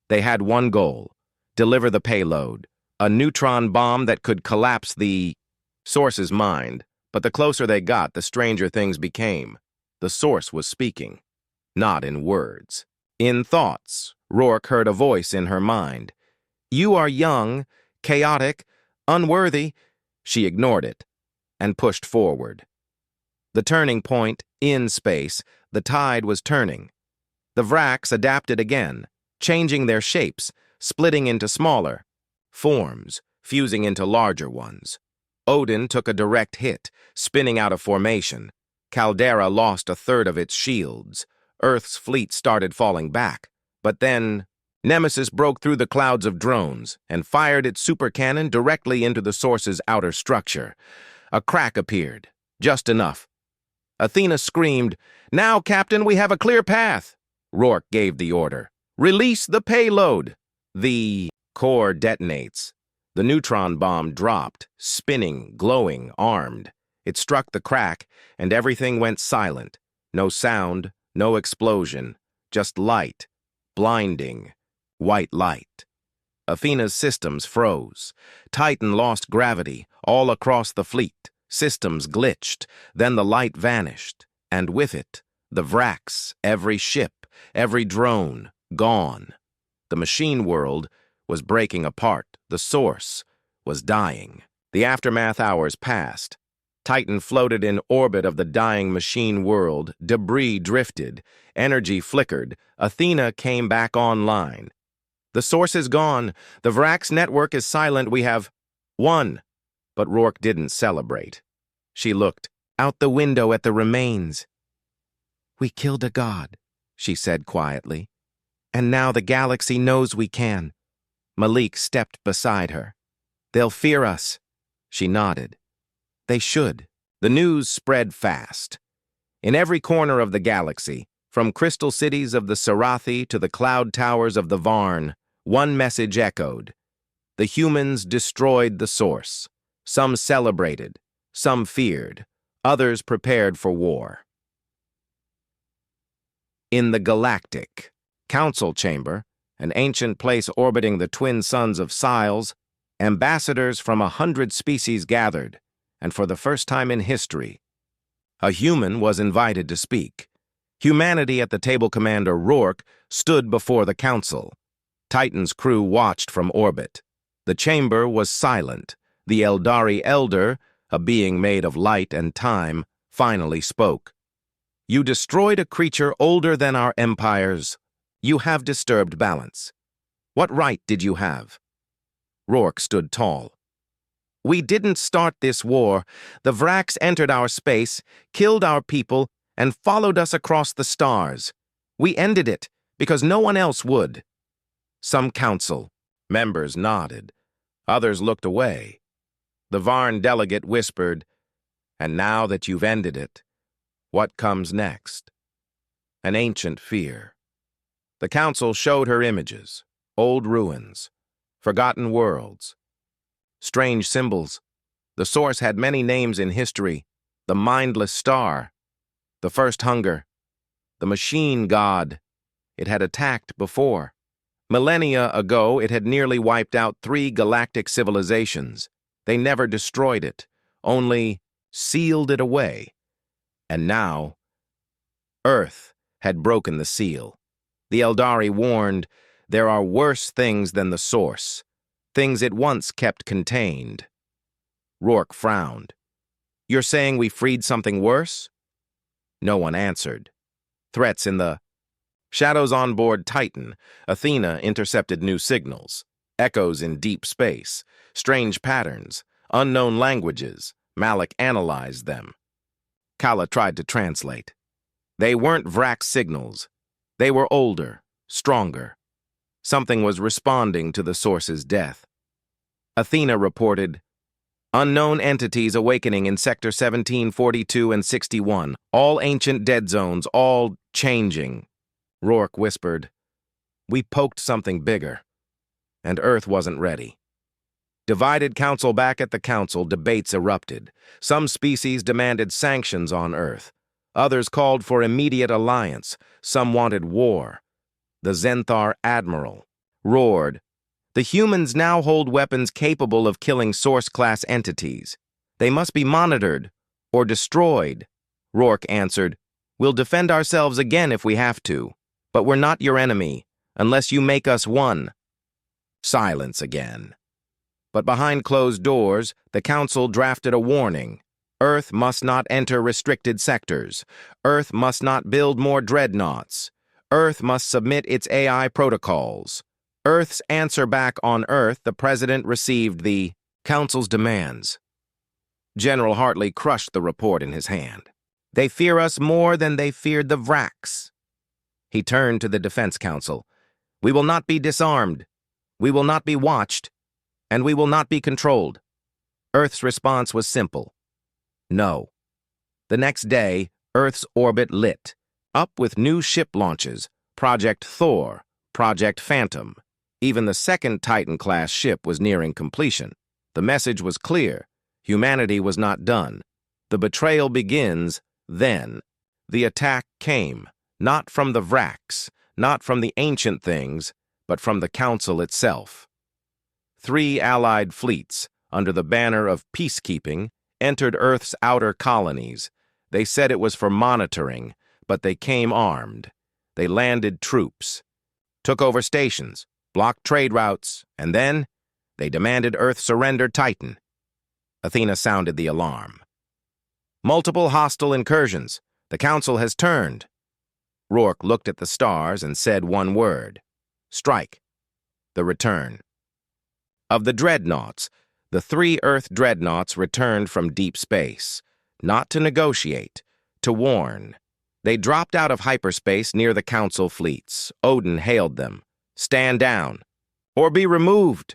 They had one goal: deliver the payload, a neutron bomb that could collapse the source's mind. But the closer they got, the stranger things became. The source was speaking, not in words. In thoughts, Rourke heard a voice in her mind. "You are young, chaotic, unworthy." She ignored it and pushed forward. The turning point, in space, the tide was turning. The Vraxx adapted again, changing their shapes, splitting into smaller forms, fusing into larger ones. Odin took a direct hit, spinning out of formation. Caldera lost a third of its shields. Earth's fleet started falling back. But then, Nemesis broke through the clouds of drones and fired its supercannon directly into the source's outer structure. A crack appeared, just enough. Athena screamed, "Now, Captain, we have a clear path." Rourke gave the order. "Release the payload." The core detonates. The neutron bomb dropped, spinning, glowing, armed. It struck the crack, and everything went silent. No sound, no explosion, just light, blinding, white light. Athena's systems froze. Titan lost gravity all across the fleet. Systems glitched. Then the light vanished. And with it, the Vraxx, every ship, every drone, gone. The machine world was breaking apart. The source was dying. The aftermath hours passed. Titan floated in orbit of the dying machine world. Debris drifted. Energy flickered. Athena came back online. The source is gone. The Vraxx network is silent. We have won. But Rourke didn't celebrate. She looked out the window at the remains. We killed a god, she said quietly. And now the galaxy knows we can. Malik stepped beside her. They'll fear us. She nodded. They should. The news spread fast. In every corner of the galaxy, from crystal cities of the Sarathi to the cloud towers of the Varn, one message echoed. The humans destroyed the source. Some celebrated, some feared, others prepared for war. In the galactic council chamber, an ancient place orbiting the twin suns of Siles, ambassadors from 100 species gathered, and for the first time in history, a human was invited to speak. Humanity at the table commander Rourke stood before the council. Titan's crew watched from orbit. The chamber was silent. The Eldari Elder, a being made of light and time, finally spoke. You destroyed a creature older than our empires. You have disturbed balance. What right did you have? Rourke stood tall. We didn't start this war. The Vraxx entered our space, killed our people, and followed us across the stars. We ended it because no one else would. Some council members nodded. Others looked away. The Varn delegate whispered, and now that you've ended it, what comes next? An ancient fear. The council showed her images, old ruins, forgotten worlds, strange symbols. The source had many names in history: the mindless star, the first hunger, the machine god. It had attacked before. Millennia ago, it had nearly wiped out 3 galactic civilizations. They never destroyed it, only sealed it away. And now, Earth had broken the seal. The Eldari warned, there are worse things than the source, things it once kept contained. Rourke frowned. You're saying we freed something worse? No one answered. Threats in the shadows on board Titan. Athena intercepted new signals. Echoes in deep space. Strange patterns. Unknown languages. Malik analyzed them. Kala tried to translate. They weren't Vraxx signals. They were older, stronger. Something was responding to the source's death. Athena reported, unknown entities awakening in Sector 17, 42, and 61. All ancient dead zones, all changing. Rourke whispered, we poked something bigger, and Earth wasn't ready. Divided council back at the council, debates erupted. Some species demanded sanctions on Earth. Others called for immediate alliance. Some wanted war. The Zenthar Admiral roared, the humans now hold weapons capable of killing Source-class entities. They must be monitored or destroyed. Rourke answered, we'll defend ourselves again if we have to, but we're not your enemy, unless you make us one. Silence again. But behind closed doors, the council drafted a warning. Earth must not enter restricted sectors. Earth must not build more dreadnoughts. Earth must submit its AI protocols. Earth's answer back on Earth, the president received the council's demands. General Hartley crushed the report in his hand. They fear us more than they feared the Vraxx. He turned to the Defense Council. We will not be disarmed. We will not be watched. And we will not be controlled. Earth's response was simple. No. The next day, Earth's orbit lit, up with new ship launches, Project Thor, Project Phantom. Even the second Titan-class ship was nearing completion. The message was clear. Humanity was not done. The betrayal begins then. The attack came, not from the Vraxx, not from the ancient things, but from the Council itself. 3 Allied fleets, under the banner of peacekeeping, entered Earth's outer colonies. They said it was for monitoring, but they came armed. They landed troops, took over stations, blocked trade routes, and then they demanded Earth surrender Titan. Athena sounded the alarm. Multiple hostile incursions. The Council has turned. Rourke looked at the stars and said one word. Strike. The return. Of the dreadnoughts, the 3 Earth dreadnoughts returned from deep space, not to negotiate, to warn. They dropped out of hyperspace near the Council fleets. Odin hailed them. Stand down, or be removed.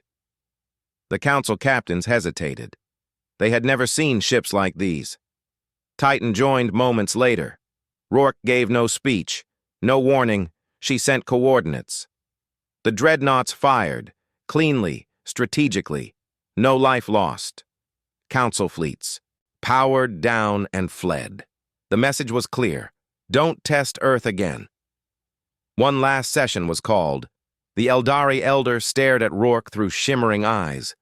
The Council captains hesitated. They had never seen ships like these. Titan joined moments later. Rourke gave no speech, no warning. She sent coordinates. The dreadnoughts fired, cleanly, strategically. No life lost. Council fleets, powered down and fled. The message was clear. Don't test Earth again. One last session was called. The Eldari elder stared at Rourke through shimmering eyes.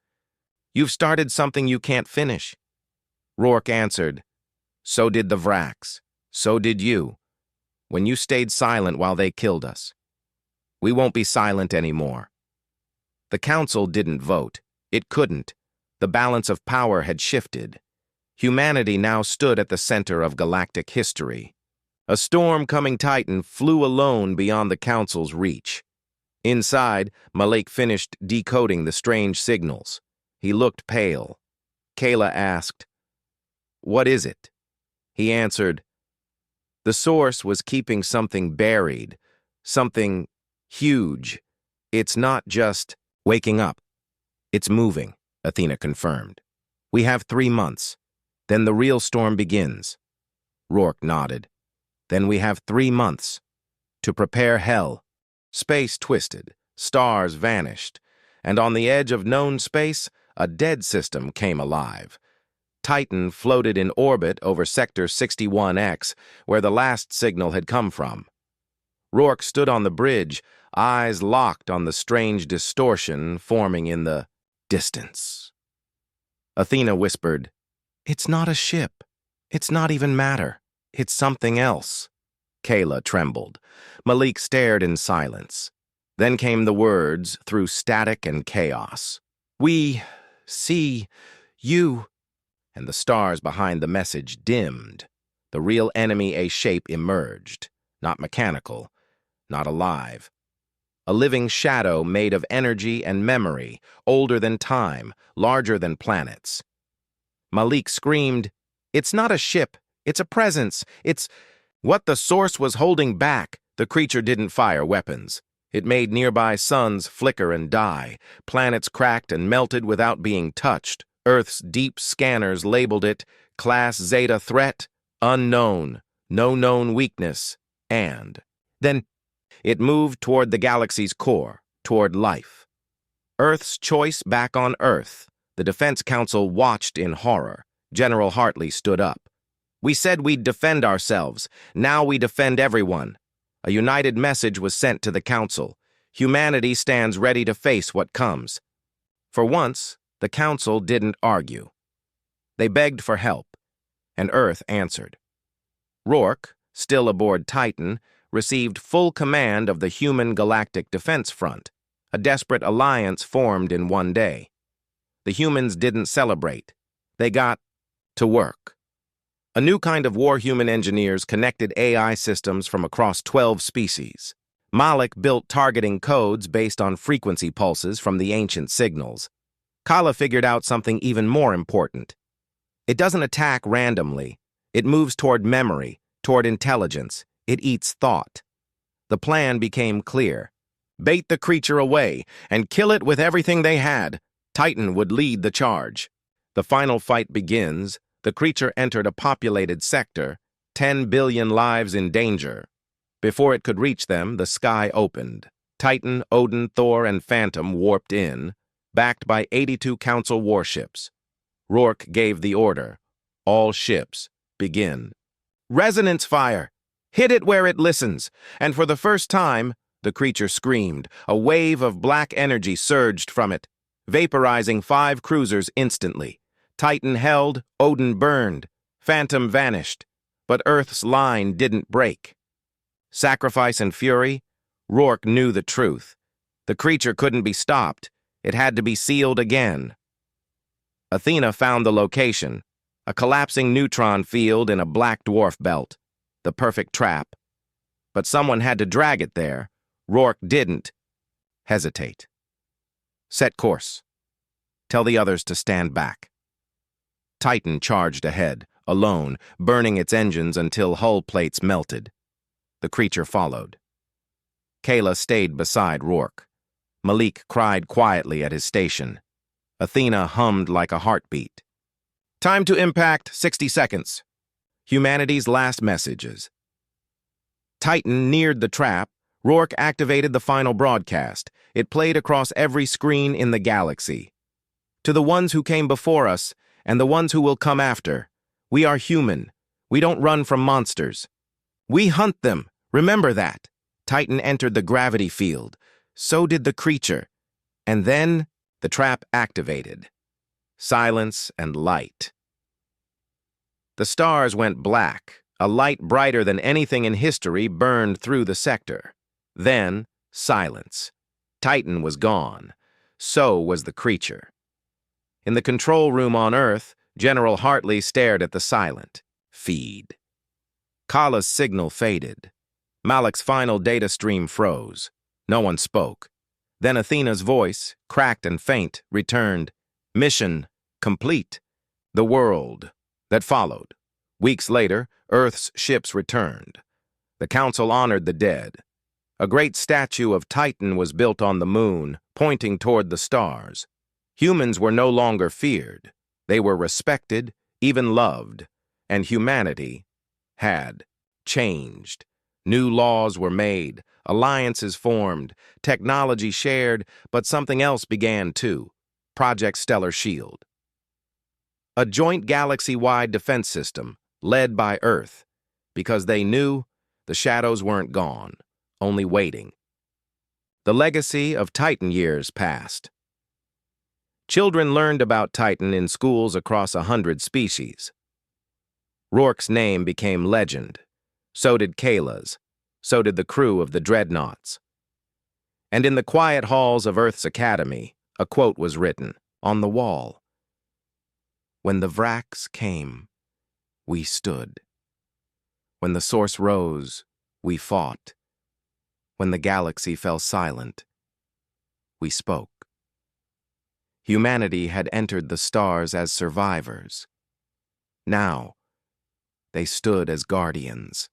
You've started something you can't finish. Rourke answered. So did the Vraxx. So did you. When you stayed silent while they killed us. We won't be silent anymore. The Council didn't vote. It couldn't. The balance of power had shifted. Humanity now stood at the center of galactic history. A storm-coming Titan flew alone beyond the Council's reach. Inside, Malik finished decoding the strange signals. He looked pale. Kayla asked, "What is it?" He answered, "The source was keeping something buried, something huge. It's not just waking up. It's moving," Athena confirmed. "We have 3 months. Then the real storm begins." Rourke nodded. "Then we have 3 months to prepare hell." Space twisted, stars vanished, and on the edge of known space, a dead system came alive. Titan floated in orbit over Sector 61X, where the last signal had come from. Rourke stood on the bridge, eyes locked on the strange distortion forming in the distance. Athena whispered, "It's not a ship. It's not even matter. It's something else." Kayla trembled. Malik stared in silence. Then came the words through static and chaos. "We see you." And the stars behind the message dimmed. The real enemy, a shape, emerged. Not mechanical, not alive. A living shadow made of energy and memory, older than time, larger than planets. Malik screamed, "It's not a ship. It's a presence. It's..." What the source was holding back. The creature didn't fire weapons. It made nearby suns flicker and die. Planets cracked and melted without being touched. Earth's deep scanners labeled it Class Zeta threat, unknown, no known weakness, and then it moved toward the galaxy's core, toward life. Earth's choice back on Earth. The Defense Council watched in horror. General Hartley stood up. "We said we'd defend ourselves. Now we defend everyone." A united message was sent to the Council. Humanity stands ready to face what comes. For once, the Council didn't argue. They begged for help, and Earth answered. Rourke, still aboard Titan, received full command of the Human Galactic Defense Front. A desperate alliance formed in one day. The humans didn't celebrate. They got to work. A new kind of war-human engineers connected AI systems from across 12 species. Malik built targeting codes based on frequency pulses from the ancient signals. Kala figured out something even more important. It doesn't attack randomly. It moves toward memory, toward intelligence. It eats thought. The plan became clear. Bait the creature away and kill it with everything they had. Titan would lead the charge. The final fight begins. The creature entered a populated sector, 10 billion lives in danger. Before it could reach them, the sky opened. Titan, Odin, Thor, and Phantom warped in, backed by 82 Council warships. Rourke gave the order. All ships, begin. Resonance fire! Hit it where it listens! And for the first time, the creature screamed. A wave of black energy surged from it. vaporizing 5 cruisers instantly. Titan held, Odin burned, Phantom vanished, but Earth's line didn't break. Sacrifice and fury, Rourke knew the truth. The creature couldn't be stopped. It had to be sealed again. Athena found the location, a collapsing neutron field in a black dwarf belt, the perfect trap. But someone had to drag it there. Rourke didn't. Hesitate. Set course. Tell the others to stand back. Titan charged ahead, alone, burning its engines until hull plates melted. The creature followed. Kayla stayed beside Rourke. Malik cried quietly at his station. Athena hummed like a heartbeat. Time to impact, 60 seconds. Humanity's last messages. Titan neared the trap. Rourke activated the final broadcast. It played across every screen in the galaxy. To the ones who came before us, and the ones who will come after, we are human. We don't run from monsters. We hunt them. Remember that. Titan entered the gravity field. So did the creature. And then the trap activated. Silence and light. The stars went black. A light brighter than anything in history burned through the sector. Then, silence. Titan was gone. So was the creature. In the control room on Earth, General Hartley stared at the silent feed. Kala's signal faded. Malik's final data stream froze. No one spoke. Then Athena's voice, cracked and faint, returned. Mission complete. The world that followed. Weeks later, Earth's ships returned. The Council honored the dead. A great statue of Titan was built on the moon, pointing toward the stars. Humans were no longer feared. They were respected, even loved. And humanity had changed. New laws were made, alliances formed, technology shared, but something else began too. Project Stellar Shield. A joint galaxy-wide defense system, led by Earth, because they knew the shadows weren't gone, only waiting. The legacy of Titan years passed. Children learned about Titan in schools across 100 species. Rourke's name became legend. So did Kayla's. So did the crew of the Dreadnoughts. And in the quiet halls of Earth's Academy, a quote was written on the wall. When the Vraxx came, we stood. When the Source rose, we fought. When the galaxy fell silent, we spoke. Humanity had entered the stars as survivors. Now, they stood as guardians.